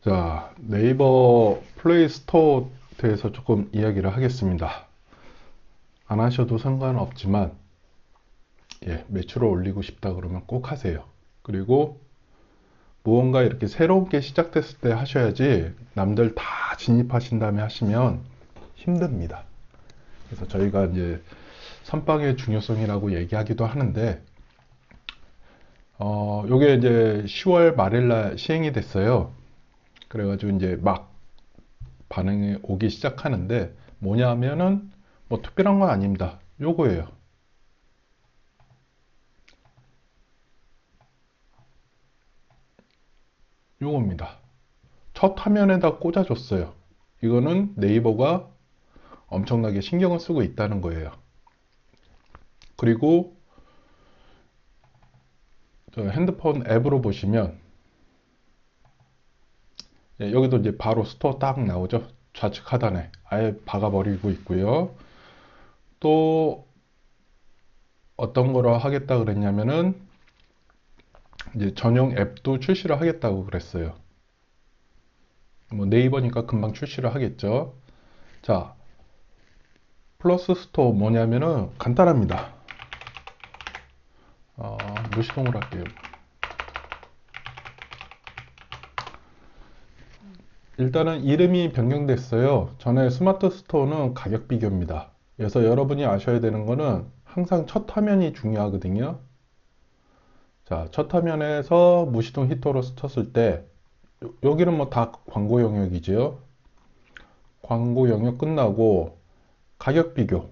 자, 네이버 플레이 스토어에 대해서 조금 이야기를 하겠습니다. 안 하셔도 상관없지만, 매출을 올리고 싶다 그러면 꼭 하세요. 그리고 무언가 이렇게 새로운 게 시작됐을 때 하셔야지 남들 다 진입하신 다음에 하시면 힘듭니다. 그래서 저희가 이제 선빵의 중요성이라고 얘기하기도 하는데, 요게 이제 10월 말일날 시행이 됐어요. 그래가지고 이제 막 반응이 오기 시작하는데 뭐냐면은 뭐 특별한 건 아닙니다. 요거예요. 요겁니다. 첫 화면에다 꽂아줬어요. 이거는 네이버가 엄청나게 신경을 쓰고 있다는 거예요. 그리고 저 핸드폰 앱으로 보시면 여기도 이제 바로 스토어 딱 나오죠. 좌측 하단에 아예 박아버리고 있고요. 또 어떤 거로 하겠다 그랬냐면은 이제 전용 앱도 출시를 하겠다고 그랬어요. 뭐 네이버니까 금방 출시를 하겠죠. 자, 플러스 스토어 뭐냐면은 간단합니다. 무시동으로 할게요. 일단은 이름이 변경됐어요. 전에 스마트 스토어는 가격 비교입니다. 그래서 여러분이 아셔야 되는 거는 항상 첫 화면이 중요하거든요. 자, 첫 화면에서 무시동 히터로 쳤을 때 여기는 뭐 다 광고 영역이죠. 광고 영역 끝나고 가격 비교.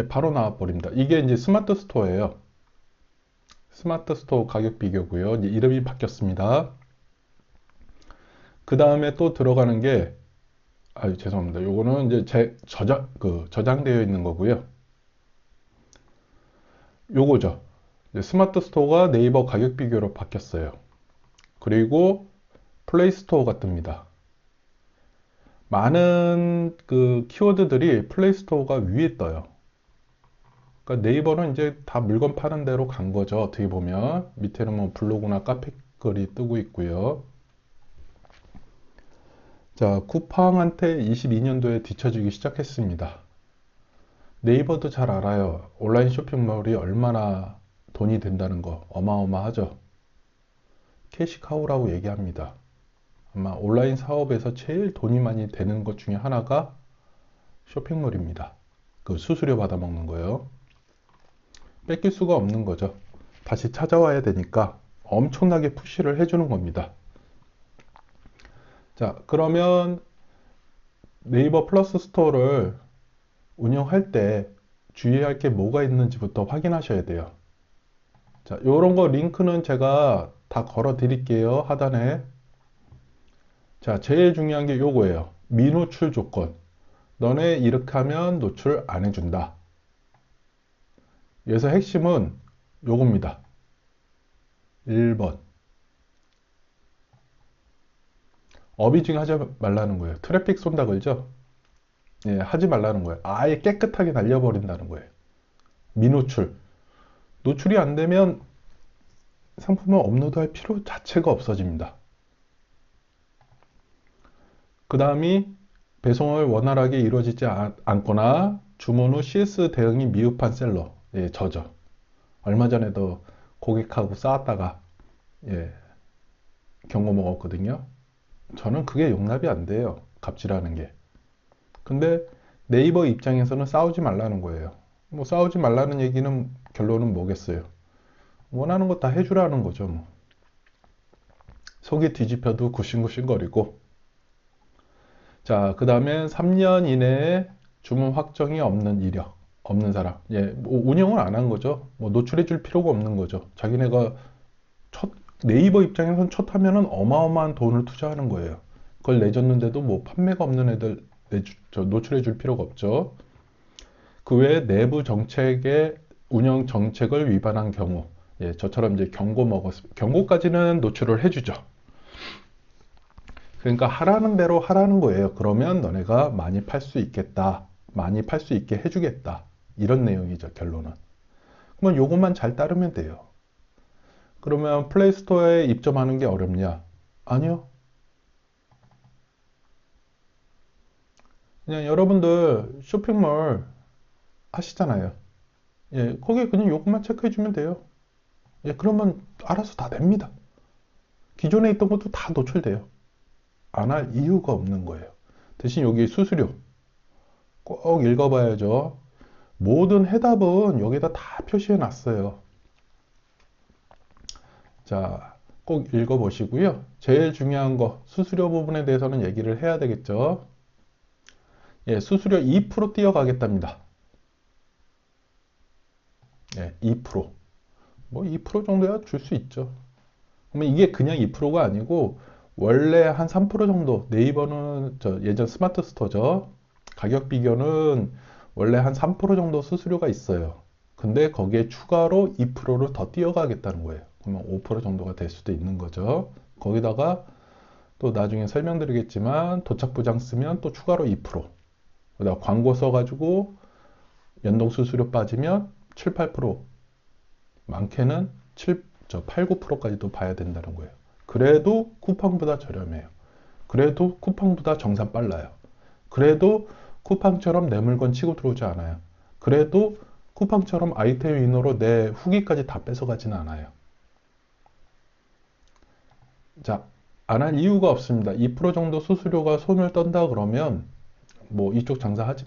바로 나와 버립니다. 이게 이제 스마트 스토어예요. 스마트 스토어 가격 비교고요. 이제 이름이 바뀌었습니다. 그 다음에 또 들어가는 게, 죄송합니다. 요거는 이제 저장되어 있는 거고요. 요거죠. 이제 스마트 스토어가 네이버 가격 비교로 바뀌었어요. 그리고 플레이 스토어가 뜹니다. 많은 그 키워드들이 플레이 스토어가 위에 떠요. 그러니까 네이버는 이제 다 물건 파는 대로 간 거죠. 어떻게 보면. 밑에는 뭐 블로그나 카페 글이 뜨고 있고요. 자, 쿠팡한테 22년도에 뒤처지기 시작했습니다. 네이버도 잘 알아요. 온라인 쇼핑몰이 얼마나 돈이 된다는 거 어마어마하죠. 캐시카우라고 얘기합니다. 아마 온라인 사업에서 제일 돈이 많이 되는 것 중에 하나가 쇼핑몰입니다. 그 수수료 받아먹는 거예요. 뺏길 수가 없는 거죠. 다시 찾아와야 되니까 엄청나게 푸시를 해주는 겁니다. 자, 그러면 네이버 플러스 스토어를 운영할 때 주의할 게 뭐가 있는지부터 확인하셔야 돼요. 자, 요런 거 링크는 제가 다 걸어 드릴게요. 하단에. 자, 제일 중요한 게 요거예요. 미노출 조건. 너네 이렇게 하면 노출 안 해준다. 여기서 핵심은 요겁니다. 1번. 어비징 하지 말라는 거예요. 트래픽 쏜다 그러죠? 하지 말라는 거예요. 아예 깨끗하게 날려버린다는 거예요. 미노출. 노출이 안 되면 상품을 업로드할 필요 자체가 없어집니다. 그 다음이 배송을 원활하게 이루어지지 않거나 주문 후 CS 대응이 미흡한 셀러. 저죠. 얼마 전에도 고객하고 싸웠다가 경고 먹었거든요. 저는 그게 용납이 안 돼요. 갑질하는 게. 근데 네이버 입장에서는 싸우지 말라는 거예요. 뭐 싸우지 말라는 얘기는 결론은 뭐겠어요. 원하는 거 다 해주라는 거죠. 뭐. 속이 뒤집혀도 굿싱굿싱거리고. 자, 그 다음에 3년 이내에 주문 확정이 없는 이력, 없는 사람. 뭐 운영을 안 한 거죠. 뭐 노출해 줄 필요가 없는 거죠. 자기네가 네이버 입장에서는 첫 하면은 어마어마한 돈을 투자하는 거예요. 그걸 내줬는데도 뭐 판매가 없는 애들 노출해 줄 필요가 없죠. 그 외에 내부 정책의 운영 정책을 위반한 경우, 저처럼 이제 경고까지는 노출을 해주죠. 그러니까 하라는 대로 하라는 거예요. 그러면 너네가 많이 팔 수 있겠다. 많이 팔 수 있게 해주겠다. 이런 내용이죠, 결론은. 그러면 요것만 잘 따르면 돼요. 그러면 플레이스토어에 입점하는 게 어렵냐? 아니요. 그냥 여러분들 쇼핑몰 하시잖아요. 예, 거기에 그냥 요것만 체크해주면 돼요. 예, 그러면 알아서 다 됩니다. 기존에 있던 것도 다 노출돼요. 안 할 이유가 없는 거예요. 대신 여기 수수료 꼭 읽어봐야죠. 모든 해답은 여기다 다 표시해 놨어요. 자, 꼭 읽어보시고요. 제일 중요한 거, 수수료 부분에 대해서는 얘기를 해야 되겠죠. 예, 수수료 2% 뛰어가겠답니다. 예, 2%. 뭐 2% 정도야 줄 수 있죠. 그러면 이게 그냥 2%가 아니고 원래 한 3% 정도, 네이버는 저 예전 스마트 스토어죠. 가격 비교는 원래 한 3% 정도 수수료가 있어요. 근데 거기에 추가로 2%를 더 뛰어가겠다는 거예요. 그러면 5% 정도가 될 수도 있는 거죠. 거기다가 또 나중에 설명드리겠지만 도착 부장 쓰면 또 추가로 2%. 그다가 광고 써가지고 연동 수수료 빠지면 7, 8%. 많게는 8, 9%까지도 봐야 된다는 거예요. 그래도 쿠팡보다 저렴해요. 그래도 쿠팡보다 정산 빨라요. 그래도 쿠팡처럼 내 물건 치고 들어오지 않아요. 그래도 쿠팡처럼 아이템 위너로 내 후기까지 다 뺏어가지는 않아요. 자, 안 할 이유가 없습니다. 2% 정도 수수료가 손을 떤다 그러면 뭐 이쪽 장사하지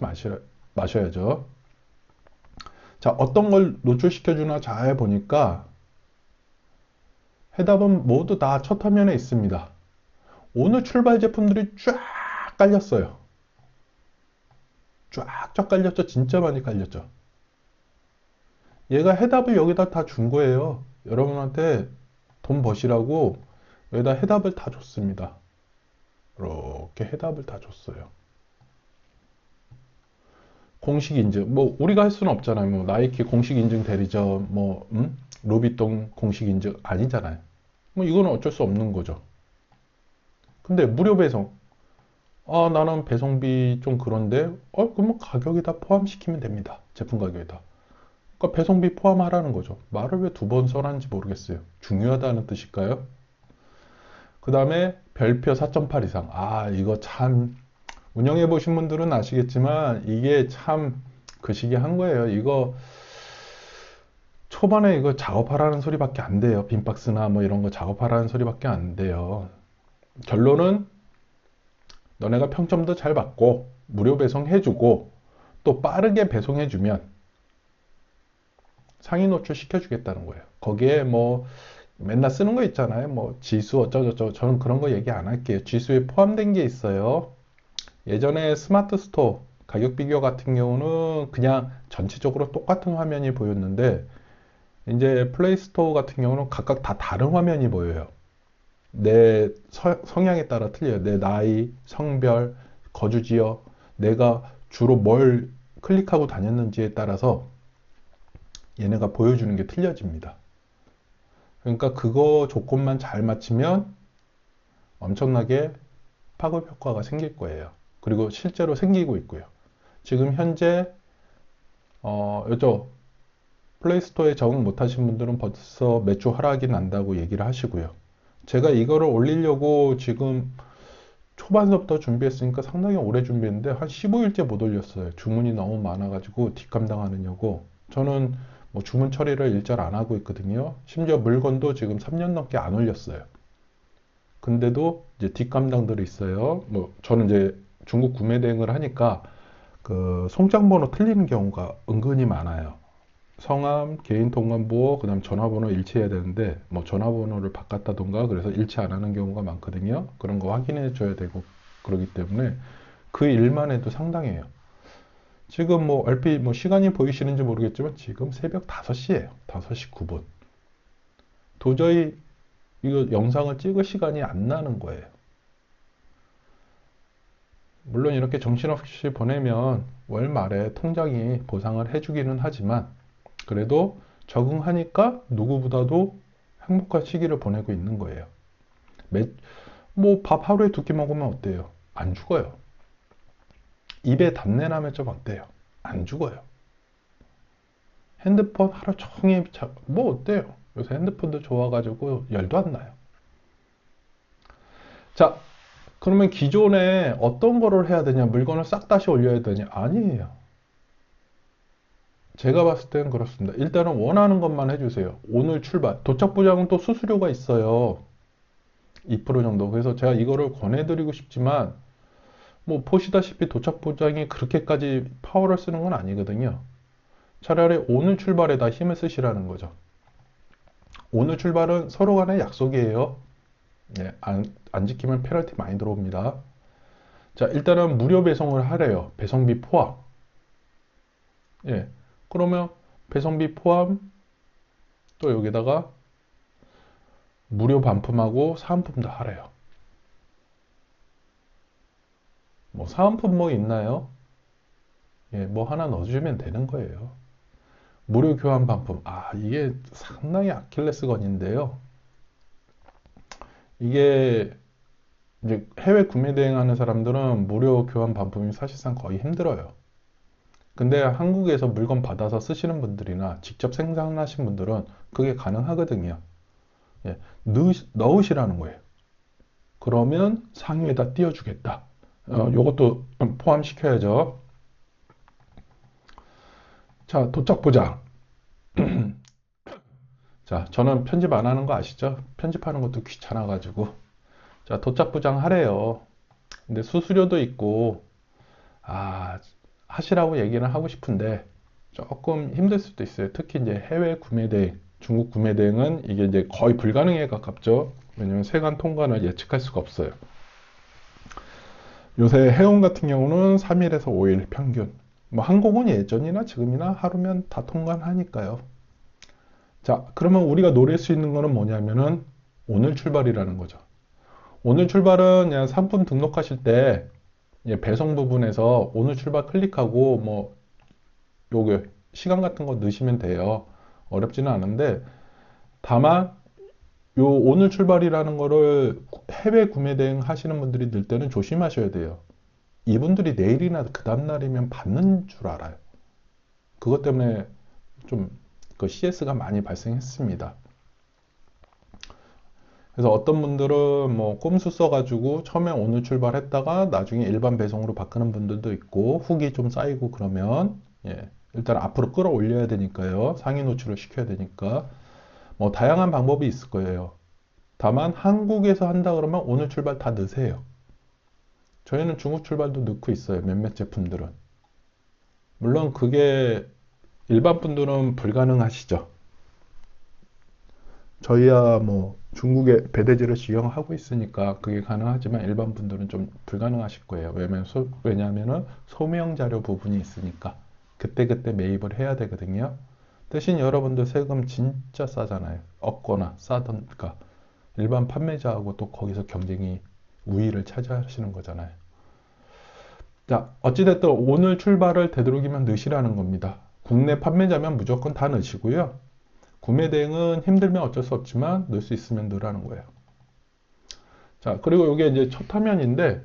마셔야죠. 자, 어떤 걸 노출시켜 주나 잘 보니까 해답은 모두 다 첫 화면에 있습니다. 오늘 출발 제품들이 쫙 깔렸어요. 쫙쫙 깔렸죠. 진짜 많이 깔렸죠. 얘가 해답을 여기다 다 준 거예요. 여러분한테 돈 버시라고 여기다 해답을 다 줬습니다. 이렇게 해답을 다 줬어요. 공식 인증, 뭐 우리가 할 수는 없잖아요. 뭐 나이키 공식 인증 대리점, 뭐 루비통 공식 인증 아니잖아요. 뭐 이거는 어쩔 수 없는 거죠. 근데 무료 배송. 아, 나는 배송비 좀 그런데, 그러면 가격에다 포함시키면 됩니다. 제품 가격에다. 그러니까 배송비 포함하라는 거죠. 말을 왜 두 번 써놨는지 모르겠어요. 중요하다는 뜻일까요? 그 다음에 별표 4.8 이상. 아, 이거 참, 운영해 보신 분들은 아시겠지만, 이게 참, 그 시기 한 거예요. 이거, 초반에 이거 작업하라는 소리밖에 안 돼요. 빈박스나 뭐 이런 거 작업하라는 소리밖에 안 돼요. 결론은, 너네가 평점도 잘 받고, 무료 배송해주고, 또 빠르게 배송해주면, 상위 노출 시켜주겠다는 거예요. 거기에 뭐 맨날 쓰는 거 있잖아요. 뭐 지수 어쩌고저쩌고. 저는 그런 거 얘기 안 할게요. 지수에 포함된 게 있어요. 예전에 스마트 스토어 가격 비교 같은 경우는 그냥 전체적으로 똑같은 화면이 보였는데 이제 플레이 스토어 같은 경우는 각각 다 다른 화면이 보여요. 내 성향에 따라 틀려요. 내 나이, 성별, 거주 지역, 내가 주로 뭘 클릭하고 다녔는지에 따라서 얘네가 보여주는 게 틀려집니다. 그러니까 그거 조건만 잘 맞추면 엄청나게 파급 효과가 생길 거예요. 그리고 실제로 생기고 있고요. 지금 현재 요쪽 플레이스토어에 적응 못하신 분들은 벌써 매출 하락이 난다고 얘기를 하시고요. 제가 이거를 올리려고 지금 초반서부터 준비했으니까 상당히 오래 준비했는데 한 15일째 못 올렸어요. 주문이 너무 많아가지고 뒷감당하느냐고. 저는 뭐 주문 처리를 일절 안 하고 있거든요. 심지어 물건도 지금 3년 넘게 안 올렸어요. 근데도 이제 뒷감당들이 있어요. 뭐 저는 이제 중국 구매 대행을 하니까 그 송장 번호 틀리는 경우가 은근히 많아요. 성함, 개인 통관부호, 그다음 전화번호 일치해야 되는데 뭐 전화번호를 바꿨다던가 그래서 일치 안 하는 경우가 많거든요. 그런 거 확인해 줘야 되고 그러기 때문에 그 일만 해도 상당해요. 지금 뭐 얼핏 뭐 시간이 보이시는지 모르겠지만 지금 새벽 5시예요. 5시 9분. 도저히 이거 영상을 찍을 시간이 안 나는 거예요. 물론 이렇게 정신없이 보내면 월 말에 통장이 보상을 해주기는 하지만 그래도 적응하니까 누구보다도 행복한 시기를 보내고 있는 거예요. 뭐 밥 하루에 2끼 먹으면 어때요? 안 죽어요. 입에 담내 나면 좀 어때요? 안 죽어요. 핸드폰 하루 종일 뭐 어때요? 요새 핸드폰도 좋아가지고 열도 안 나요. 자, 그러면 기존에 어떤 거를 해야 되냐? 물건을 싹 다시 올려야 되냐? 아니에요. 제가 봤을 때는 그렇습니다. 일단은 원하는 것만 해주세요. 오늘 출발. 도착 보장은 또 수수료가 있어요. 2% 정도. 그래서 제가 이거를 권해드리고 싶지만, 뭐 보시다시피 도착 보장이 그렇게까지 파워를 쓰는 건 아니거든요. 차라리 오늘 출발에다 힘을 쓰시라는 거죠. 오늘 출발은 서로 간의 약속이에요. 예, 안 지키면 페널티 많이 들어옵니다. 자, 일단은 무료 배송을 하래요. 배송비 포함. 예, 그러면 배송비 포함 또 여기다가 무료 반품하고 사은품도 하래요. 뭐 사은품 뭐 있나요? 예, 뭐 하나 넣어주면 되는 거예요. 무료 교환 반품. 아, 이게 상당히 아킬레스건인데요. 이게 이제 해외 구매 대행하는 사람들은 무료 교환 반품이 사실상 거의 힘들어요. 근데 한국에서 물건 받아서 쓰시는 분들이나 직접 생산하신 분들은 그게 가능하거든요. 예, 넣으시라는 거예요. 그러면 상위에다 띄워주겠다. 요것도 포함시켜야죠. 자, 도착 보장. 자, 저는 편집 안 하는 거 아시죠? 편집하는 것도 귀찮아가지고. 자, 도착 보장 하래요. 근데 수수료도 있고, 아, 하시라고 얘기는 하고 싶은데, 조금 힘들 수도 있어요. 특히 이제 해외 구매 대행, 중국 구매 대행은 이게 이제 거의 불가능에 가깝죠. 왜냐면 세관 통관을 예측할 수가 없어요. 요새 해운 같은 경우는 3일에서 5일 평균. 뭐 항공은 예전이나 지금이나 하루면 다 통관하니까요. 자, 그러면 우리가 노릴 수 있는 거는 뭐냐면은 오늘 출발이라는 거죠. 오늘 출발은 그냥 상품 등록하실 때 배송 부분에서 오늘 출발 클릭하고 뭐 요게 시간 같은 거 넣으시면 돼요. 어렵지는 않은데 다만 요 오늘 출발이라는 거를 해외 구매 대행 하시는 분들이 늘 때는 조심하셔야 돼요. 이분들이 내일이나 그 다음날이면 받는 줄 알아요. 그것 때문에 좀 그 CS가 많이 발생했습니다. 그래서 어떤 분들은 뭐 꼼수 써가지고 처음에 오늘 출발했다가 나중에 일반 배송으로 바꾸는 분들도 있고 후기 좀 쌓이고 그러면 일단 앞으로 끌어올려야 되니까요. 상위 노출을 시켜야 되니까 뭐 다양한 방법이 있을 거예요. 다만 한국에서 한다 그러면 오늘 출발 다 넣으세요. 저희는 중국 출발도 넣고 있어요. 몇몇 제품들은. 물론 그게 일반 분들은 불가능하시죠. 저희야 뭐 중국에 배대지를 지정하고 있으니까 그게 가능하지만 일반 분들은 좀 불가능하실 거예요. 왜냐하면은 소명 자료 부분이 있으니까 그때그때 매입을 해야 되거든요. 대신 여러분들 세금 진짜 싸잖아요. 없거나 싸던가 일반 판매자하고 또 거기서 경쟁이 우위를 차지하시는 거잖아요. 자, 어찌됐든 오늘 출발을 되도록이면 넣으시라는 겁니다. 국내 판매자면 무조건 다 넣으시고요. 구매 대행은 힘들면 어쩔 수 없지만 넣을 수 있으면 넣으라는 거예요. 자, 그리고 이게 이제 첫 화면인데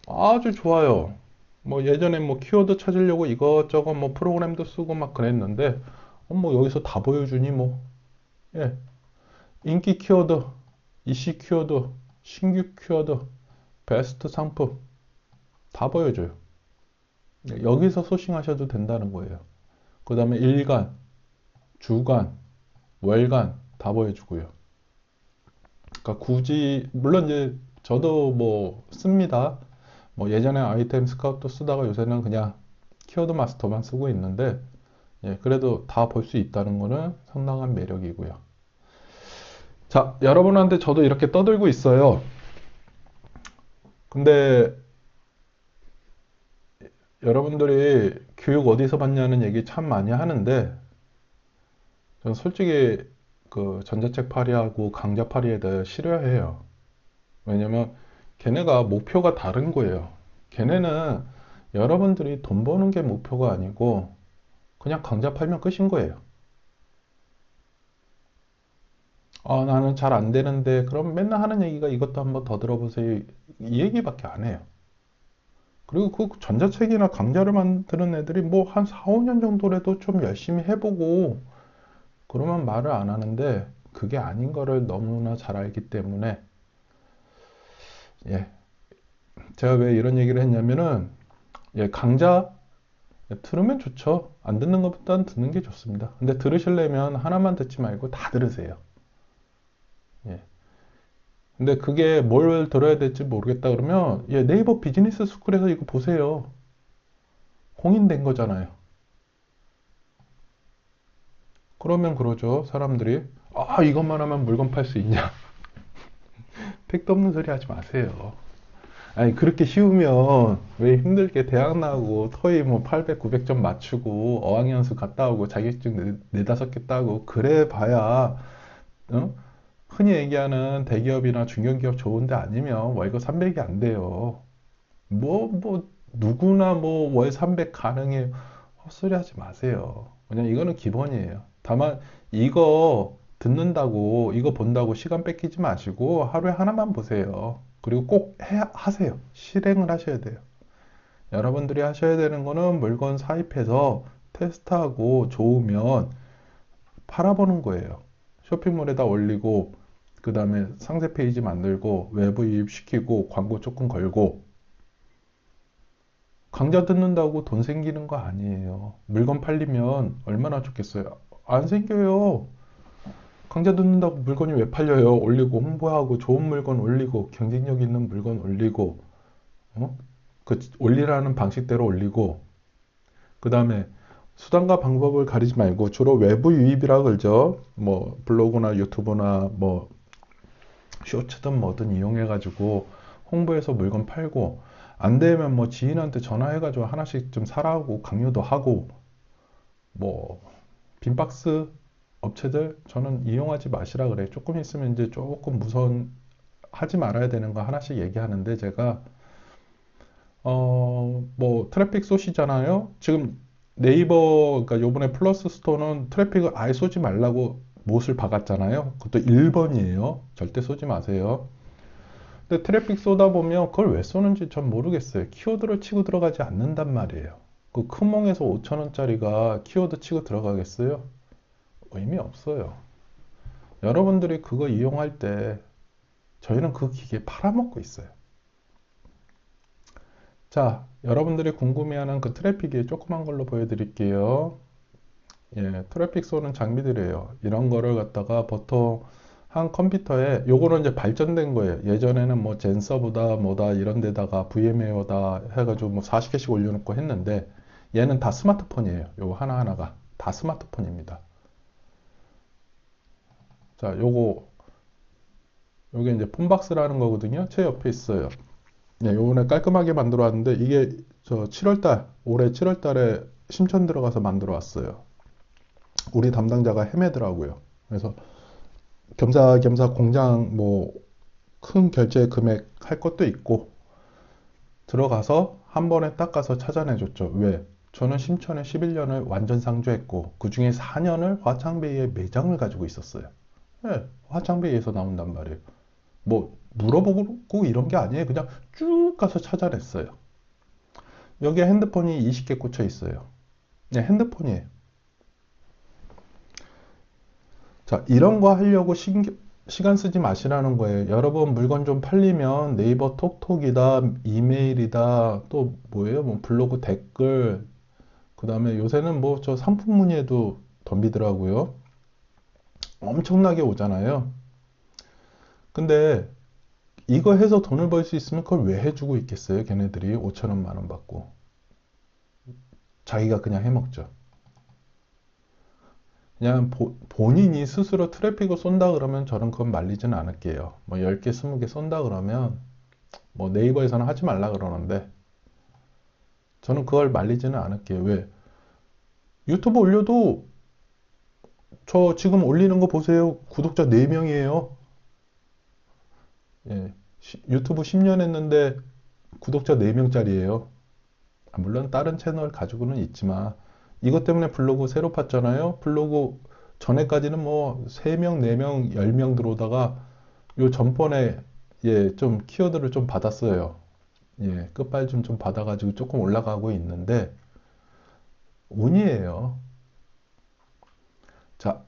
아주 좋아요. 뭐 예전에 뭐 키워드 찾으려고 이것저것 뭐 프로그램도 쓰고 막 그랬는데 뭐 여기서 다 보여주니 뭐 예, 인기 키워드, 이슈 키워드, 신규 키워드, 베스트 상품 다 보여줘요. 여기서 소싱하셔도 된다는 거예요. 그 다음에 일간, 주간, 월간 다 보여주고요. 그러니까 굳이 물론 이제 저도 뭐 씁니다. 뭐 예전에 아이템 스카우트 쓰다가 요새는 그냥 키워드 마스터만 쓰고 있는데 그래도 다 볼 수 있다는 거는 상당한 매력이고요. 자, 여러분한테 저도 이렇게 떠들고 있어요. 근데 여러분들이 교육 어디서 받냐는 얘기 참 많이 하는데 저는 솔직히 그 전자책 팔이하고 강좌 팔이에 대해 싫어해요. 왜냐면 걔네가 목표가 다른 거예요. 걔네는 여러분들이 돈 버는 게 목표가 아니고 그냥 강좌 팔면 끝인 거예요. 아, 나는 잘 안 되는데 그럼 맨날 하는 얘기가 이것도 한번 더 들어보세요. 이 얘기밖에 안 해요. 그리고 그 전자책이나 강좌를 만드는 애들이 뭐 한 4, 5년 정도라도 좀 열심히 해보고 그러면 말을 안 하는데 그게 아닌 거를 너무나 잘 알기 때문에 예, 제가 왜 이런 얘기를 했냐면은, 예, 강좌 들으면 좋죠. 안 듣는 것보다는 듣는 게 좋습니다. 근데 들으시려면 하나만 듣지 말고 다 들으세요. 예. 근데 그게 뭘 들어야 될지 모르겠다 그러면, 예, 네이버 비즈니스 스쿨에서 이거 보세요. 공인된 거잖아요. 그러면 그러죠. 사람들이. 아, 이것만 하면 물건 팔 수 있냐? 택도 없는 소리 하지 마세요. 아니, 그렇게 쉬우면 왜 힘들게 대학 나오고 토익 뭐 800, 900점 맞추고 어학연수 갔다 오고 자격증 네다섯 개 따고 그래 봐야, 어? 흔히 얘기하는 대기업이나 중견기업 좋은데 아니면 월급 300이 안 돼요. 누구나 뭐 월 300 가능해요. 헛소리 하지 마세요. 그냥 이거는 기본이에요. 다만 이거 듣는다고, 이거 본다고 시간 뺏기지 마시고 하루에 하나만 보세요. 그리고 꼭 하세요. 실행을 하셔야 돼요. 여러분들이 하셔야 되는 거는 물건 사입해서 테스트하고 좋으면 팔아보는 거예요. 쇼핑몰에다 올리고, 그 다음에 상세 페이지 만들고, 외부 유입시키고, 광고 조금 걸고, 강좌 듣는다고 돈 생기는 거 아니에요. 물건 팔리면 얼마나 좋겠어요. 안 생겨요. 강좌 듣는다고 물건이 왜 팔려요? 올리고 홍보하고 좋은 물건 올리고 경쟁력 있는 물건 올리고, 어? 그 올리라는 방식대로 올리고, 그 다음에 수단과 방법을 가리지 말고 주로 외부 유입이라 그러죠. 뭐 블로그나 유튜브나 뭐 쇼츠든 뭐든 이용해가지고 홍보해서 물건 팔고, 안 되면 뭐 지인한테 전화해가지고 하나씩 좀 사라고 강요도 하고, 뭐 빈박스 업체들 저는 이용하지 마시라 그래. 조금 있으면 이제 조금 무선 하지 말아야 되는 거 하나씩 얘기하는데, 제가 뭐 트래픽 쏘시잖아요. 지금 네이버, 그러니까 요번에 플러스 스토어는 트래픽을 아예 쏘지 말라고 못을 박았잖아요. 그것도 1번이에요. 절대 쏘지 마세요. 근데 트래픽 쏘다 보면 그걸 왜 쏘는지 전 모르겠어요. 키워드를 치고 들어가지 않는단 말이에요. 그 큰몽에서 5천원짜리가 키워드 치고 들어가겠어요? 의미 없어요. 여러분들이 그거 이용할 때 저희는 그 기계 팔아먹고 있어요. 자, 여러분들이 궁금해하는 그 트래픽이 조그만 걸로 보여드릴게요. 예, 트래픽 쏘는 장비들이에요. 이런 거를 갖다가 보통 한 컴퓨터에, 요거는 이제 발전된 거예요. 예전에는 뭐 젠서브다 뭐다 이런 데다가 VMware다 해가지고 뭐 40개씩 올려놓고 했는데, 얘는 다 스마트폰이에요. 요거 하나하나가 다 스마트폰입니다. 자, 요게 이제 폰박스라는 거거든요. 제 옆에 있어요. 네, 요번에 깔끔하게 만들어 왔는데, 이게 저 7월달, 올해 7월달에 심천 들어가서 만들어 왔어요. 우리 담당자가 헤매더라고요. 그래서 겸사겸사 공장 뭐 큰 결제 금액 할 것도 있고 들어가서 한 번에 닦아서 찾아내줬죠. 왜? 저는 심천에 11년을 완전 상주했고 그 중에 4년을 화창베이에 매장을 가지고 있었어요. 네, 화창베이에서 나온단 말이에요. 뭐 물어보고 이런 게 아니에요. 그냥 쭉 가서 찾아냈어요. 여기에 핸드폰이 20개 꽂혀 있어요. 네, 핸드폰이에요. 자, 이런 거 하려고 시간 쓰지 마시라는 거예요. 여러분 물건 좀 팔리면 네이버 톡톡이다, 이메일이다, 또 뭐예요? 뭐 블로그 댓글, 그 다음에 요새는 뭐 저 상품 문의에도 덤비더라고요. 엄청나게 오잖아요. 근데 이거 해서 돈을 벌 수 있으면 그걸 왜 해주고 있겠어요? 걔네들이 5천 원, 만 원 받고. 자기가 그냥 해먹죠. 그냥 본인이 스스로 트래픽을 쏜다 그러면 저는 그건 말리지는 않을게요. 뭐 10개, 20개 쏜다 그러면 뭐 네이버에서는 하지 말라 그러는데 저는 그걸 말리지는 않을게요. 왜? 유튜브 올려도 저 지금 올리는 거 보세요. 구독자 4명이에요. 예. 유튜브 10년 했는데 구독자 4명짜리예요. 물론 다른 채널 가지고는 있지만 이것 때문에 블로그 새로 팠잖아요. 블로그 전에까지는 뭐 3명, 4명, 10명 들어오다가 요 전번에 예, 좀 키워드를 좀 받았어요. 예, 끝발 좀 받아가지고 조금 올라가고 있는데 운이에요. 자,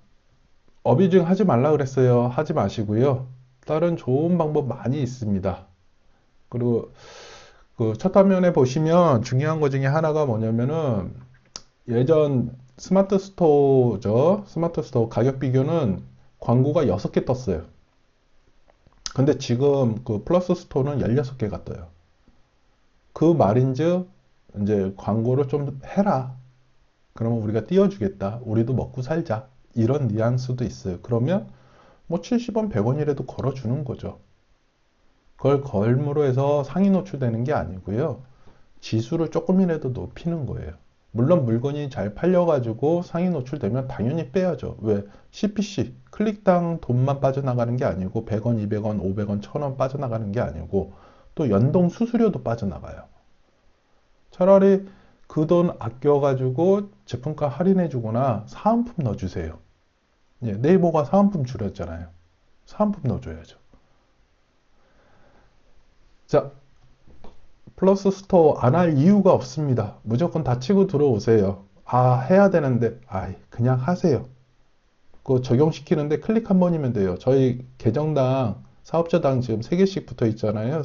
어뷰징 하지 말라 그랬어요. 하지 마시고요. 다른 좋은 방법 많이 있습니다. 그리고 그 첫 화면에 보시면 중요한 것 중에 하나가 뭐냐면은 예전 스마트 스토어죠. 스마트 스토어 가격 비교는 광고가 6개 떴어요. 근데 지금 그 플러스 스토어는 16개가 떠요. 그 말인즉 이제 광고를 좀 해라. 그러면 우리가 띄워주겠다. 우리도 먹고 살자. 이런 뉘앙스도 있어요. 그러면 뭐 70원, 100원이라도 걸어주는 거죠. 그걸 걸므로 해서 상위 노출되는 게 아니고요. 지수를 조금이라도 높이는 거예요. 물론 물건이 잘 팔려가지고 상위 노출되면 당연히 빼야죠. 왜? CPC, 클릭당 돈만 빠져나가는 게 아니고 100원, 200원, 500원, 1000원 빠져나가는 게 아니고 또 연동 수수료도 빠져나가요. 차라리 그 돈 아껴가지고 제품가 할인해 주거나 사은품 넣어주세요. 예, 네이버가 사은품 줄였잖아요. 사은품 넣어줘야죠. 자, 플러스 스토어 안 할 이유가 없습니다. 무조건 다 치고 들어오세요. 아, 해야 되는데, 아이, 그냥 하세요. 그거 적용시키는데 클릭 한 번이면 돼요. 저희 계정당, 사업자당 지금 3개씩 붙어 있잖아요.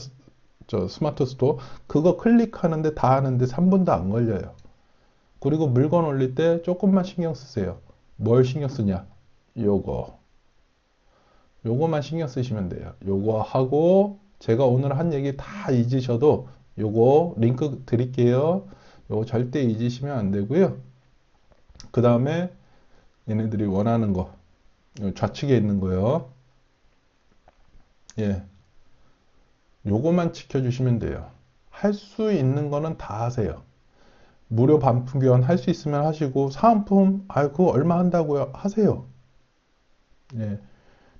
저 스마트 스토어. 그거 클릭하는데 다 하는데 3분도 안 걸려요. 그리고 물건 올릴 때 조금만 신경 쓰세요. 뭘 신경 쓰냐? 요거. 요거만 신경 쓰시면 돼요. 요거 하고, 제가 오늘 한 얘기 다 잊으셔도 요거 링크 드릴게요. 요거 절대 잊으시면 안 되고요. 그 다음에 얘네들이 원하는 거, 좌측에 있는 거요. 예, 요거만 지켜주시면 돼요. 할 수 있는 거는 다 하세요. 무료 반품 교환 할 수 있으면 하시고, 사은품, 아, 그거 얼마 한다고요? 하세요. 예,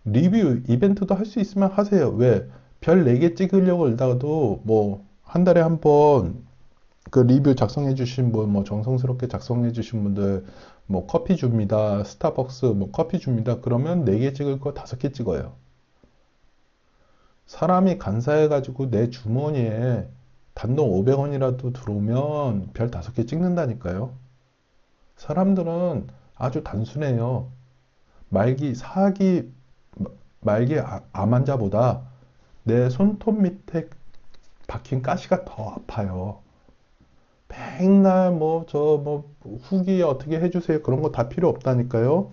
리뷰 이벤트도 할 수 있으면 하세요. 왜? 별 4개 찍으려고 하다가도 뭐 한 달에 한 번 그 리뷰 작성해 주신 분, 뭐 정성스럽게 작성해 주신 분들 뭐 커피 줍니다. 스타벅스 뭐 커피 줍니다. 그러면 4개 찍을 거 5개 찍어요. 사람이 간사해 가지고 내 주머니에 단돈 500원이라도 들어오면 별 5개 찍는다니까요. 사람들은 아주 단순해요. 사기 말기 암 환자보다 내 손톱 밑에 박힌 가시가 더 아파요. 맨날 후기 어떻게 해주세요. 그런 거 다 필요 없다니까요.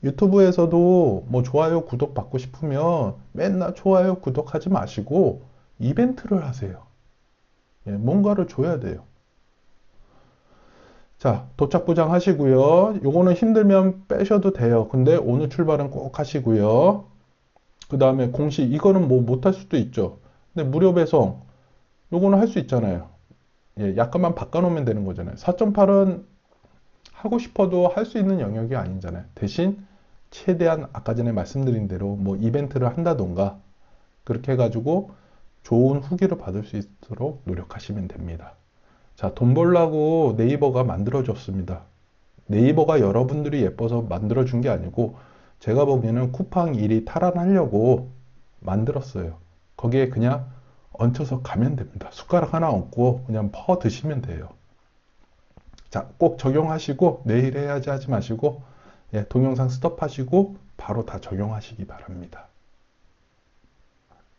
유튜브에서도 뭐 좋아요, 구독 받고 싶으면 맨날 좋아요, 구독하지 마시고 이벤트를 하세요. 예, 뭔가를 줘야 돼요. 자, 도착 보장 하시고요. 요거는 힘들면 빼셔도 돼요. 근데 오늘 출발은 꼭 하시고요. 그 다음에 공시, 이거는 뭐 못할 수도 있죠. 근데 무료 배송, 요거는 할 수 있잖아요. 예, 약간만 바꿔놓으면 되는 거잖아요. 4.8은 하고 싶어도 할 수 있는 영역이 아니잖아요. 대신 최대한 아까 전에 말씀드린 대로 뭐 이벤트를 한다던가 그렇게 해가지고 좋은 후기를 받을 수 있도록 노력하시면 됩니다. 자, 돈 벌라고 네이버가 만들어졌습니다. 네이버가 여러분들이 예뻐서 만들어준 게 아니고 제가 보기에는 쿠팡 1위 탈환하려고 만들었어요. 거기에 그냥 얹혀서 가면 됩니다. 숟가락 하나 얹고 그냥 퍼 드시면 돼요. 자, 꼭 적용하시고 내일 해야지 하지 마시고 예, 동영상 스톱하시고 바로 다 적용하시기 바랍니다.